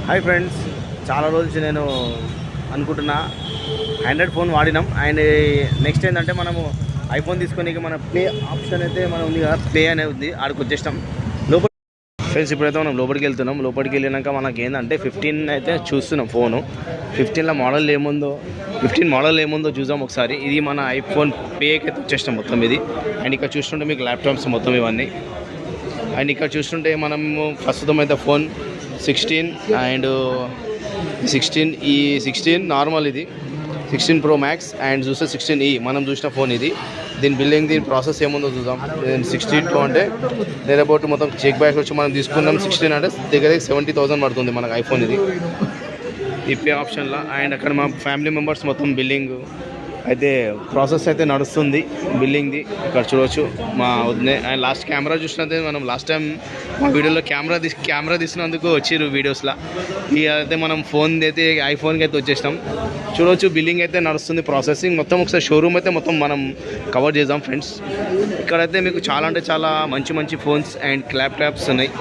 Hi friends, చాలా రోజు నుంచి నేను అనుకుంటున్నా ఆండ్రాయిడ్ ఫోన్ వాడినాం. అండ్ నెక్స్ట్ ఏంటంటే మనము ఐఫోన్ తీసుకొని మన ప్లే ఆప్షన్ అయితే మనం ఉంది కదా, ప్లే అనేది ఉంది, ఆడికి వచ్చేస్తాం లోపల. ఫ్రెండ్స్ ఇప్పుడైతే మనం లోపలికి వెళ్తున్నాం. లోపలికి వెళ్ళినాక మనకి ఏంటంటే 15 అయితే చూస్తున్నాం. ఫోను 15లో మోడల్ ఏముందో, 15 మోడల్ ఏముందో చూద్దాం ఒకసారి. ఇది మన ఐఫోన్ పేకి అయితే వచ్చేస్తాం మొత్తం ఇది. అండ్ ఇక్కడ చూస్తుంటే మీకు ల్యాప్టాప్స్ మొత్తం ఇవన్నీ. అండ్ ఇక్కడ చూస్తుంటే మనము ప్రస్తుతం అయితే ఫోన్ 16 అండ్ 16 నార్మల్, ఇది 16 Pro Max అండ్ చూస్తే 16e మనం చూసిన ఫోన్ ఇది. దీని బిల్లింగ్, దీని ప్రాసెస్ ఏముందో చూద్దాం. 62 అంటే నేను అబౌట్ మొత్తం చెక్ బ్యాక్ వచ్చి మనం తీసుకున్నాం. 16 అంటే దగ్గర 70,000 పడుతుంది మనకు ఐఫోన్ ఇది ఈ పే ఆప్షన్లో. అండ్ అక్కడ మా ఫ్యామిలీ మెంబర్స్ మొత్తం బిల్లింగ్ అయితే ప్రాసెస్ అయితే నడుస్తుంది బిల్లింగ్ది. ఇక్కడ చూడవచ్చు మా వద్దే. అండ్ లాస్ట్ కెమెరా చూసినట్టే మనం లాస్ట్ టైం మా వీడియోలో కెమెరా తీసినందుకు వచ్చిర్రు వీడియోస్లో. ఇక అయితే మనం ఫోన్ అయితే ఐఫోన్కి అయితే వచ్చేసినాం. చూడవచ్చు బిల్లింగ్ అయితే నడుస్తుంది, ప్రాసెసింగ్ మొత్తం. ఒకసారి షోరూమ్ అయితే మొత్తం మనం కవర్ చేద్దాం ఫ్రెండ్స్. ఇక్కడైతే మీకు చాలా అంటే చాలా మంచి ఫోన్స్ అండ్ ల్యాప్టాప్స్ ఉన్నాయి.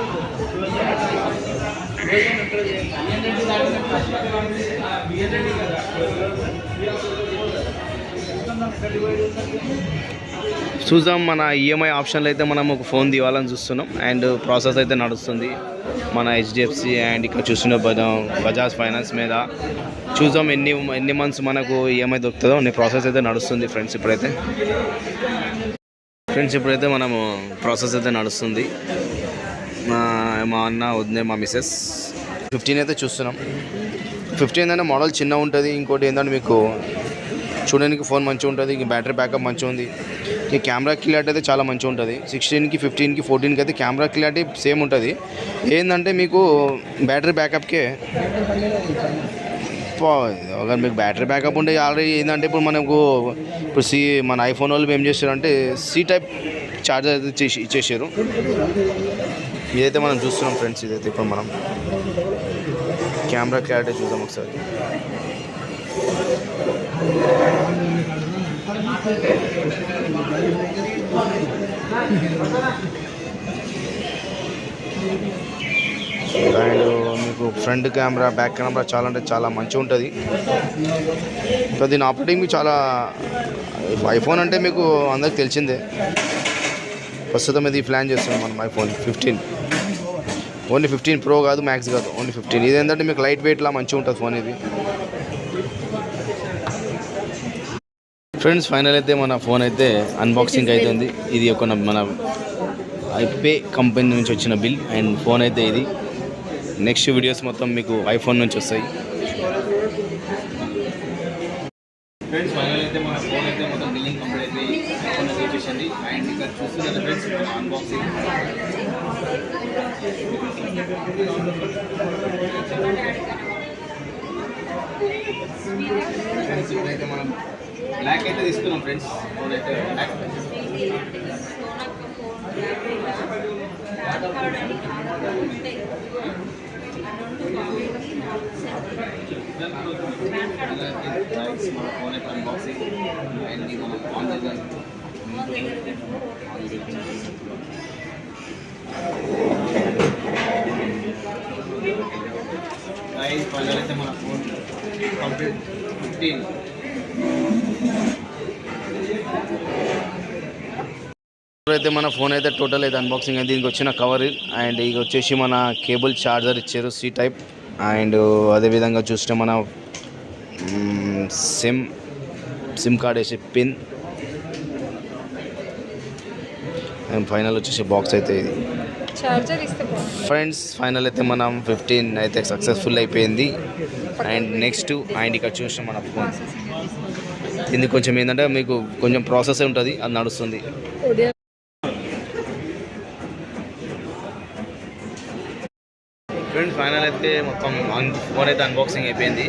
చూద్దాం. మన ఈఎంఐ ఆప్షన్లో అయితే మనం ఒక ఫోన్ తీయాలని చూస్తున్నాం. అండ్ ప్రాసెస్ అయితే నడుస్తుంది మన హెచ్డిఎఫ్సి అండ్ ఇక్కడ చూస్తున్న బజాజ్ ఫైనాన్స్ మీద. చూద్దాం ఎన్ని మంత్స్ మనకు ఈఎంఐ దొరుకుతుందో అనే ప్రాసెస్ అయితే నడుస్తుంది ఫ్రెండ్స్. ఇప్పుడైతే మనము ప్రాసెస్ అయితే నడుస్తుంది. మా అన్న వద్దే, మా మిసెస్ 15 అయితే చూస్తున్నాం. 15 ఏంటంటే మోడల్ చిన్న ఉంటుంది. ఇంకోటి ఏంటంటే మీకు చూడడానికి ఫోన్ మంచిగా ఉంటుంది, ఇంక బ్యాటరీ బ్యాకప్ మంచిగా ఉంది, ఇంక కెమెరా క్లియారిటీ అయితే చాలా మంచిగా ఉంటుంది. 16కి 15కి 14కి అయితే కెమెరా క్లియారిటీ సేమ్ ఉంటుంది. ఏంటంటే మీకు బ్యాటరీ బ్యాకప్కే అगर మీకు బ్యాటరీ బ్యాకప్ ఉంటే ఆల్రెడీ ఏంటంటే ఇప్పుడు మనకు మన ఐఫోన్ వాళ్ళు ఏం చేస్తారంటే C టైప్ ఛార్జర్ అయితే ఇచ్చేసారు. ఇదైతే మనం చూస్తున్నాం ఫ్రెండ్స్. ఇదైతే ఇప్పుడు మనం కెమెరా క్లారిటీ చూద్దాం ఒకసారి. అండ్ మీకు ఫ్రంట్ కెమెరా, బ్యాక్ కెమెరా చాలా అంటే చాలా మంచిగా ఉంటుంది. ఇంకా దీని ఆపరేటింగ్ చాలా, ఐఫోన్ అంటే మీకు అందరికి తెలిసిందే. ప్రస్తుతం ఇది ప్లాన్ చేస్తున్నాం మనం ఐఫోన్ 15. ఓన్లీ 15 Pro కాదు, మ్యాక్స్ కాదు, ఓన్లీ 15. ఇది ఏంటంటే మీకు లైట్ వెయిట్లా మంచిగా ఉంటుంది ఫోన్ ఇది. ఫ్రెండ్స్ ఫైనల్ అయితే మన ఫోన్ అయితే అన్బాక్సింగ్ అవుతుంది. ఇది ఒక మన ఐపే కంపెనీ నుంచి వచ్చిన బిల్ అండ్ ఫోన్ అయితే ఇది. నెక్స్ట్ వీడియోస్ మొత్తం మీకు ఐఫోన్ నుంచి వస్తాయి. ఫ్రెండ్స్ ఫైనల్ అయితే మన ఫోన్ అయితే మొత్తం బిల్లింగ్ కంప్లీట్ అయితే ఐఫోన్ అయితే వచ్చేసింది. అండ్ ఇక్కడ చూస్తున్నారు ఫ్రెండ్స్ అన్బాక్సింగ్. ఫ్రెండ్స్ ఇప్పుడైతే మనం బ్లాక్ అయితే తీసుకున్నాం ఫ్రెండ్స్. ఫోన్ అయితే బ్లాక్ ఫోన్ అయితే అన్బాక్సింగ్ అండ్ మనం ఆన్ చేద్దాం. ఫైనల్ అయితే మన ఫోన్ కంప్లీట్ 15. అయితే మన ఫోన్ అయితే టోటల్ అయితే అన్బాక్సింగ్ అయింది. దీనికి వచ్చిన కవర్ అండ్ ఇది వచ్చేసి మన కేబుల్ ఛార్జర్ ఇచ్చారు, C టైప్. అండ్ అదేవిధంగా చూస్తే మన సిమ్ కార్డ్ వేసి పిన్. అండ్ ఫైనల్ వచ్చేసి బాక్స్ అయితే ఇది ఫ్రెండ్స్. ఫైనల్ అయితే మనం 15 అయితే సక్సెస్ఫుల్ అయిపోయింది. అండ్ నెక్స్ట్ ఇక్కడ చూసిన మన ఫోన్ ఇది కొంచెం ఏంటంటే మీకు కొంచెం ప్రాసెస్ ఉంటుంది, అది నడుస్తుంది. ఫ్రెండ్స్ ఫైనల్ అయితే మొత్తం ఫోన్ అయితే అన్బాక్సింగ్ అయిపోయింది.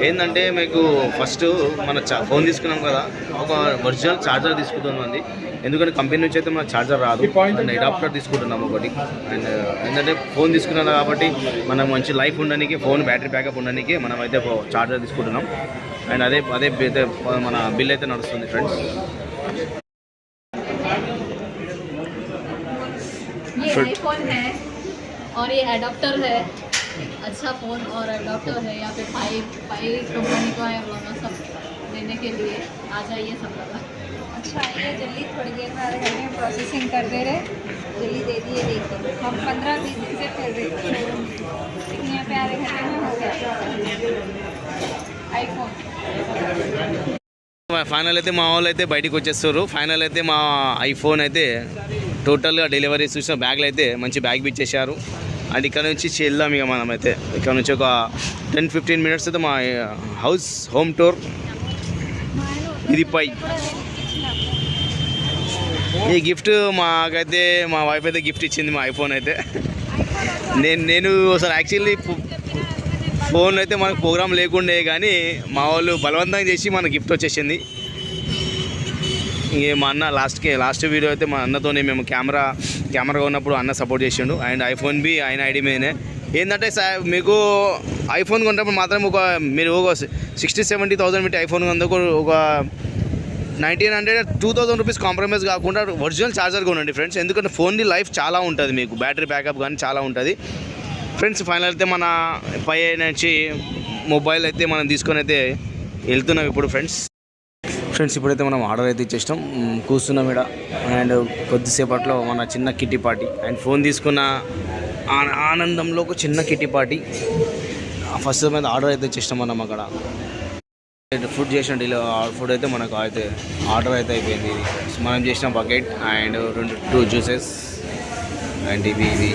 ఏంటంటే మీకు ఫస్ట్ మన ఫోన్ తీసుకున్నాం కదా, ఒక ఒరిజినల్ ఛార్జర్ తీసుకుంటుంది. ఎందుకంటే కంపెనీ నుంచి అయితే మన ఛార్జర్ రాదు, అండ్ అడాప్టర్ తీసుకుంటున్నాం ఒకటి. అండ్ ఏంటంటే ఫోన్ తీసుకున్నాం కాబట్టి మనం మంచి లైఫ్ ఉండడానికి, ఫోన్ బ్యాటరీ బ్యాకప్ ఉండడానికి మనం అయితే ఛార్జర్ తీసుకుంటున్నాం. అండ్ అదే మన బిల్ అయితే నడుస్తుంది ఫ్రెండ్స్. ये आईफोन है और ये एडाप्टर है अच्छा फ़ोन और अडॉप्टर है या फिर पाई कंपनी का है वाला सब लेने के लिए आ जाइए सब लोग। अच्छा आइए जल्दी, थोड़ी देर में, आधे घंटे में प्रोसेसिंग कर दे रहे, जल्दी दे दिए। देखिए हम 15-20 दिन से फिर रहे थे, लेकिन यहाँ पे आधे घंटे में हो गया आईफोन। ఫైనల్ అయితే మా వాళ్ళు అయితే బయటికి వచ్చేస్తారు. ఫైనల్ అయితే మా ఐఫోన్ అయితే టోటల్గా డెలివరీ చూసిన బ్యాగ్లు అయితే మంచి బ్యాగ్ ఇచ్చేసారు. అండ్ ఇక్కడ నుంచి వెళ్దాం ఇక మనం అయితే. ఇక్కడ నుంచి ఒక 10-15 మినిట్స్ అయితే మా హోమ్ టూర్ ఇది పై. ఈ గిఫ్ట్ మాకైతే మా వైఫ్ అయితే గిఫ్ట్ ఇచ్చింది మా ఐఫోన్ అయితే. నేను అసలు యాక్చువల్లీ ఫోన్ అయితే మనకు ప్రోగ్రామ్ లేకుండే, కానీ మా వాళ్ళు బలవంతంగా చేసి మన గిఫ్ట్ వచ్చేసింది. ఇంకే మా అన్న లాస్ట్ వీడియో అయితే మా అన్నతోనే మేము కెమెరా ఉన్నప్పుడు అన్న సపోర్ట్ చేసిండు. అండ్ ఐఫోన్ బి ఆయన ఐడి మీదనే. ఏంటంటే మీకు ఐఫోన్ కొన్నప్పుడు మాత్రం మీరు ఒక 60-70,000 పెట్టి ఐఫోన్ కొందుకు ఒక 1,900-2,000 రూపీస్ కాంప్రమైజ్ కాకుండా ఒరిజినల్ ఛార్జర్ కొనండి ఫ్రెండ్స్. ఎందుకంటే ఫోన్ది లైఫ్ చాలా ఉంటుంది, మీకు బ్యాటరీ బ్యాకప్ కానీ చాలా ఉంటుంది ఫ్రెండ్స్. ఫైనల్ అయితే మన పై నుంచి మొబైల్ అయితే మనం తీసుకొని అయితే వెళ్తున్నాం ఇప్పుడు ఫ్రెండ్స్. ఇప్పుడైతే మనం ఆర్డర్ అయితే ఇచ్చేస్తాం, కూర్చున్నాం ఇక్కడ. అండ్ కొద్దిసేపట్లో మన చిన్న కిట్టి పార్టీ అండ్ ఫోన్ తీసుకున్న ఆనందంలో ఒక చిన్న కిట్టి పార్టీ. ఫస్ట్ మీద ఆర్డర్ అయితే ఇచ్చేస్తాం మనం అక్కడ. ఫుడ్ చేసిన ఫుడ్ అయితే మనకు అయితే ఆర్డర్ అయితే అయిపోయింది. ఇది మనం చేసిన బకెట్ అండ్ 2 జ్యూసెస్ అండ్ ఇవి